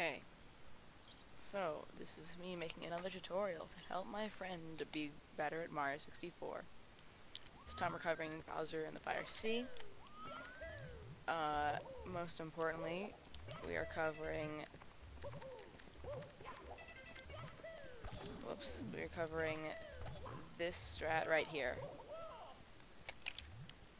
Okay, so this is me making another tutorial to help my friend be better at Mario 64. This time we're covering Bowser and the Fire Sea. Most importantly, we are covering... we're covering this strat right here.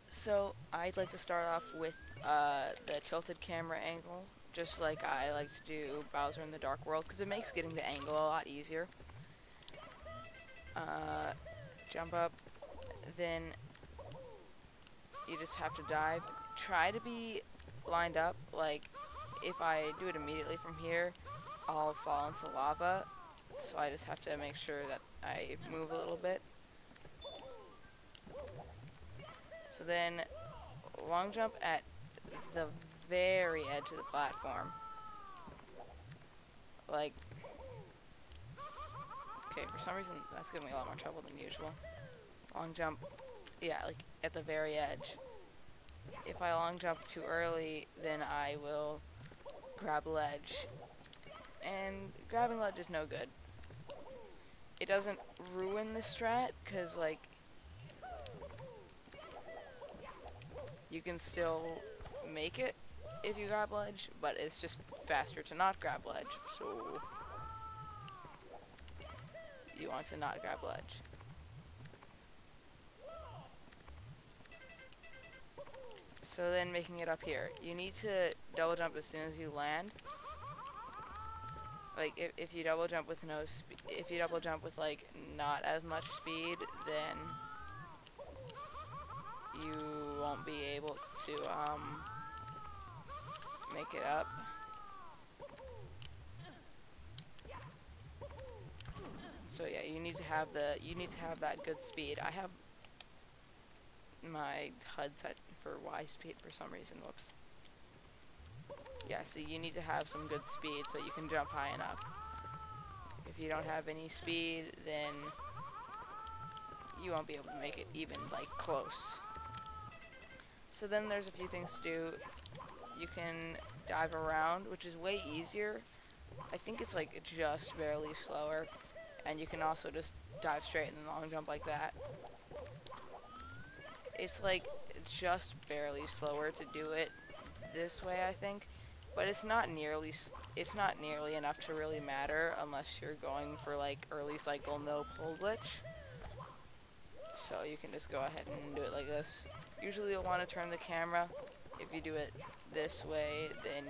So, I'd like to start off with the tilted camera angle, just like I like to do Bowser in the Dark World, because it makes getting the angle a lot easier. Jump up, then you just have to dive. Try to be lined up, like, if I do it immediately from here, I'll fall into lava, so I just have to make sure that I move a little bit. So then, long jump at the very edge of the platform. Like, okay, for some reason that's giving me a lot more trouble than usual. Long jump, yeah, like at the very edge. If I long jump too early, then I will grab ledge. And grabbing ledge is no good. It doesn't ruin the strat, because, like, you can still make it if you grab ledge, but it's just faster to not grab ledge, so you want to not grab ledge. So then making it up here, you need to double jump as soon as you land. Like, if you double jump with if you double jump with, like, not as much speed, then you won't be able to, make it up. So yeah, you need to have that good speed. I have my HUD set for Y speed for some reason, whoops. Yeah, so you need to have some good speed so you can jump high enough. If you don't have any speed, then you won't be able to make it even, like, close. So then there's a few things to do. You can dive around, which is way easier. I think it's, like, just barely slower. And you can also just dive straight and then long jump like that. It's, like, just barely slower to do it this way, I think. But it's not nearly enough to really matter unless you're going for, like, early cycle no pull glitch. So you can just go ahead and do it like this. Usually you'll want to turn the camera. If you do it this way, then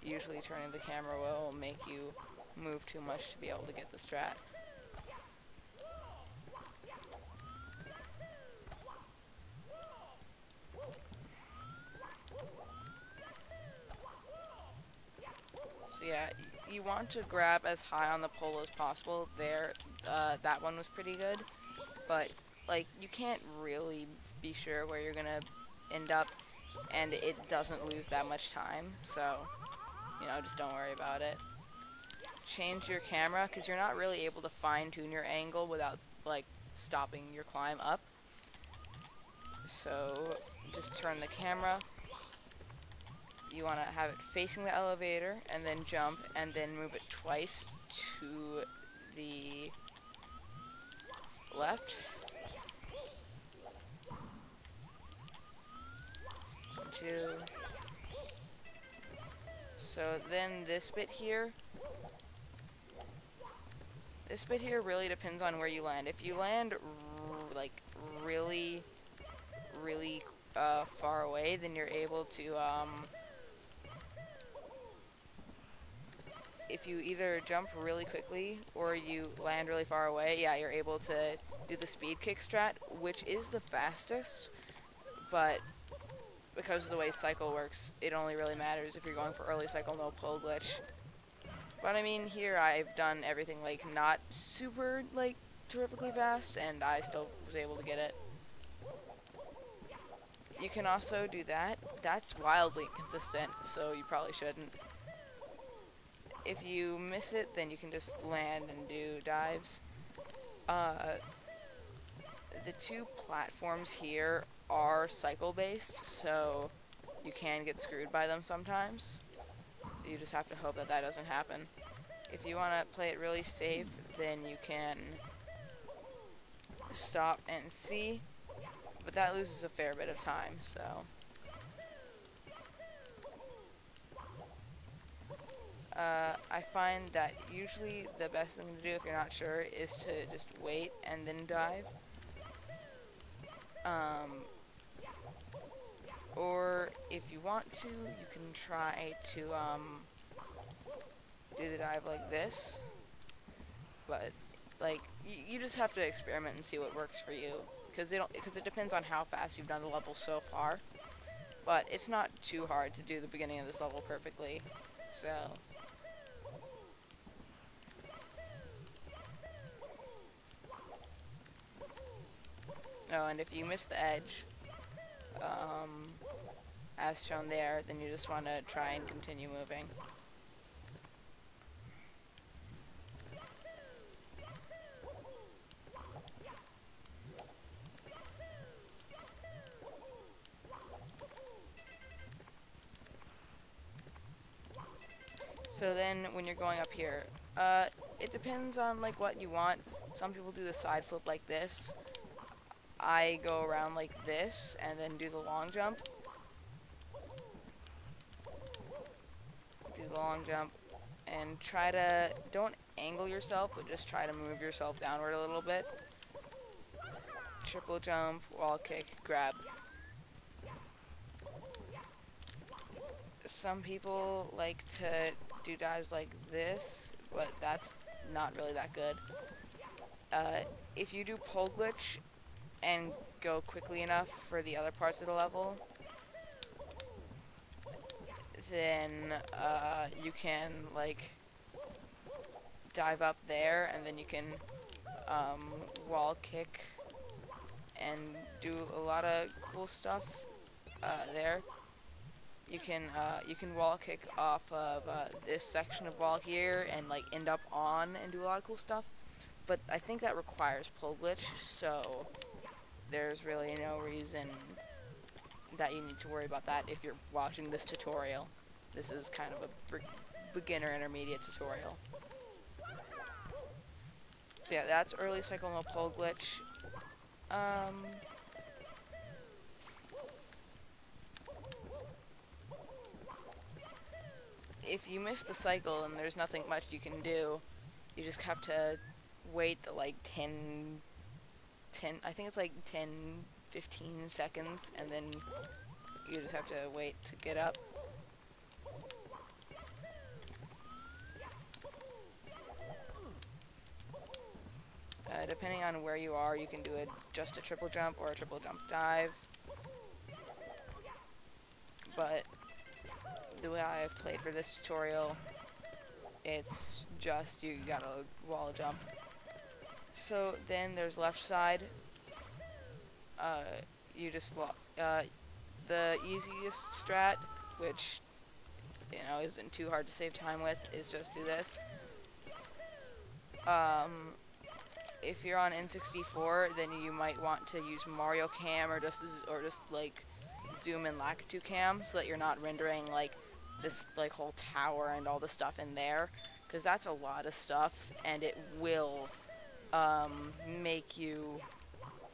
usually turning the camera will make you move too much to be able to get the strat. So yeah, you want to grab as high on the pole as possible. There, that one was pretty good, but, like, you can't really be sure where you're gonna end up, and it doesn't lose that much time, so, you know, just don't worry about it. Change your camera, because you're not really able to fine-tune your angle without, like, stopping your climb up. So, just turn the camera. You want to have it facing the elevator, and then jump, and then move it twice to the left. 2. So then this bit here really depends on where you land. If you land like really far away, then you're able to if you either jump really quickly or you land really far away, yeah, you're able to do the speed kick strat, which is the fastest, but because of the way cycle works, it only really matters if you're going for early cycle no pull glitch. But I mean, here I've done everything, like, not super, like, terrifically fast, and I still was able to get it. You can also do that. That's wildly inconsistent, so you probably shouldn't. If you miss it, then you can just land and do dives. The 2 platforms here are cycle-based, so you can get screwed by them sometimes. you just have to hope that that doesn't happen. If you want to play it really safe, then you can stop and see, but that loses a fair bit of time, so. I find that usually the best thing to do if you're not sure is to just wait and then dive. Or if you want to, you can try to do the dive like this. But like you just have to experiment and see what works for you, because it depends on how fast you've done the level so far. But it's not too hard to do the beginning of this level perfectly. So. Oh, and if you miss the edge, as shown there, then you just want to try and continue moving. So then when you're going up here, it depends on like what you want. Some people do the side flip like this. I go around like this and then do the long jump. Do the long jump and try to, don't angle yourself, but just try to move yourself downward a little bit. Triple jump, wall kick, grab. Some people like to do dives like this, but that's not really that good. If you do pole glitch and go quickly enough for the other parts of the level, then you can like dive up there, and then you can wall kick and do a lot of cool stuff there. You can wall kick off of this section of wall here and like end up on and do a lot of cool stuff, but I think that requires pole glitch, so there's really no reason that you need to worry about that if you're watching this tutorial. This is kind of a beginner intermediate tutorial. So yeah, that's early cycle no pole glitch. If you miss the cycle and there's nothing much you can do, you just have to wait the like 10, I think it's like 10, 15 seconds, and then you just have to wait to get up. Depending on where you are, you can do just a triple jump or a triple jump dive. But the way I've played for this tutorial, it's just you gotta wall jump. So then there's left side. You just the easiest strat, which isn't too hard to save time with, is just do this. If you're on N64, then you might want to use Mario Cam or just like zoom in Lakitu Cam, so that you're not rendering like this like whole tower and all the stuff in there, because that's a lot of stuff and it will make you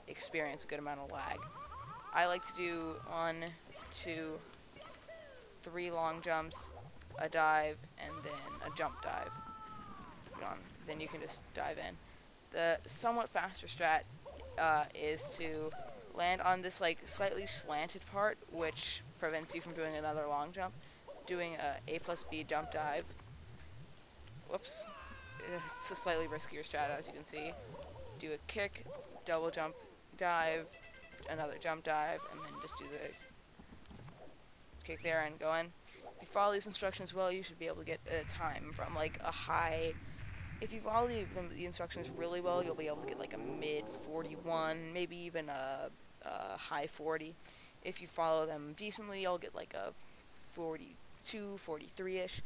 experience a good amount of lag. I like to do 1, 2, 3 long jumps, a dive, and then a jump dive. Then you can just dive in. The somewhat faster strat is to land on this like slightly slanted part, which prevents you from doing another long jump. Doing a A+B jump dive. Whoops. It's a slightly riskier strat, as you can see. Do a kick, double jump, dive, another jump dive, and then just do the kick there and go in. If you follow these instructions well, you should be able to get a time from like a high. If you follow the instructions really well, you'll be able to get like a mid 41, maybe even a high 40. If you follow them decently, you'll get like a 42, 43-ish.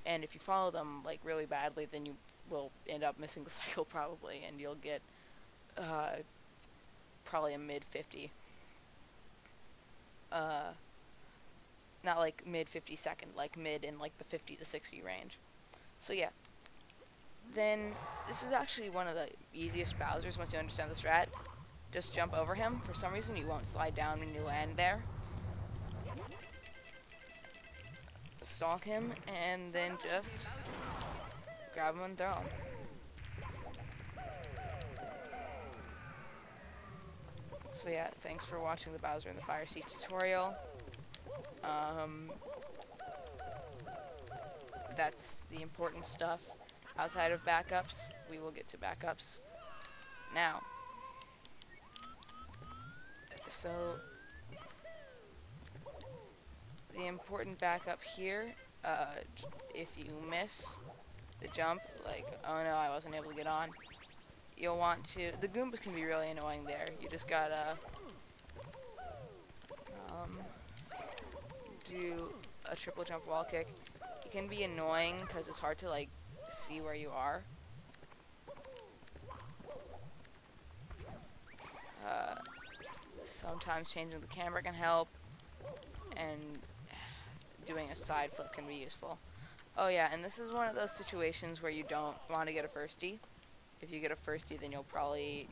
And if you follow them like really badly, then you will end up missing the cycle probably, and you'll get probably a mid 50. not like mid 50-second, like mid in like the 50 to 60 range. So yeah. Then this is actually one of the easiest Bowsers once you understand the strat. Just jump over him. For some reason you won't slide down when you land there. Stalk him and then just grab him and throw him. So yeah, thanks for watching the Bowser and the Fire Sea tutorial. That's the important stuff. Outside of backups, we will get to backups now. So, the important backup here, if you miss the jump, like, oh no, I wasn't able to get on, you'll want to, the Goombas can be really annoying there. You just gotta do a triple jump wall kick. It can be annoying because it's hard to, like, see where you are. Sometimes changing the camera can help, and doing a side flip can be useful. Oh yeah, and this is one of those situations where you don't want to get a firstie. If you get a firstie, then you'll probably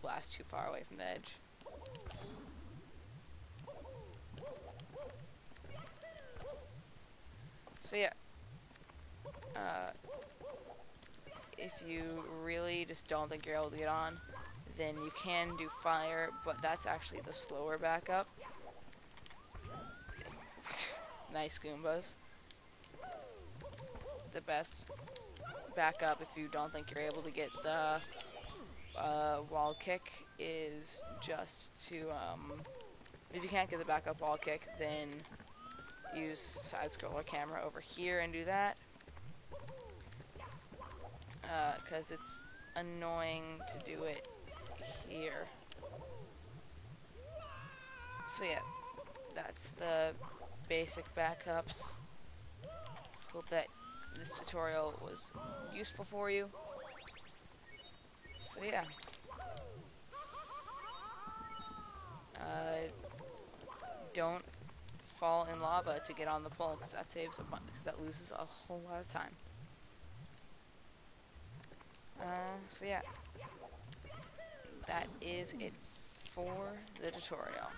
blast too far away from the edge. So yeah, if you really just don't think you're able to get on, then you can do fire, but that's actually the slower backup. Nice Goombas. The best backup if you don't think you're able to get the wall kick is just to, if you can't get the backup wall kick, then use side scroller camera over here and do that. Because it's annoying to do it here. So yeah, that's the basic backups. Hope that this tutorial was useful for you. So yeah. Don't fall in lava to get on the pole, because that saves a bunch, because that loses a whole lot of time. So yeah, that is it for the tutorial.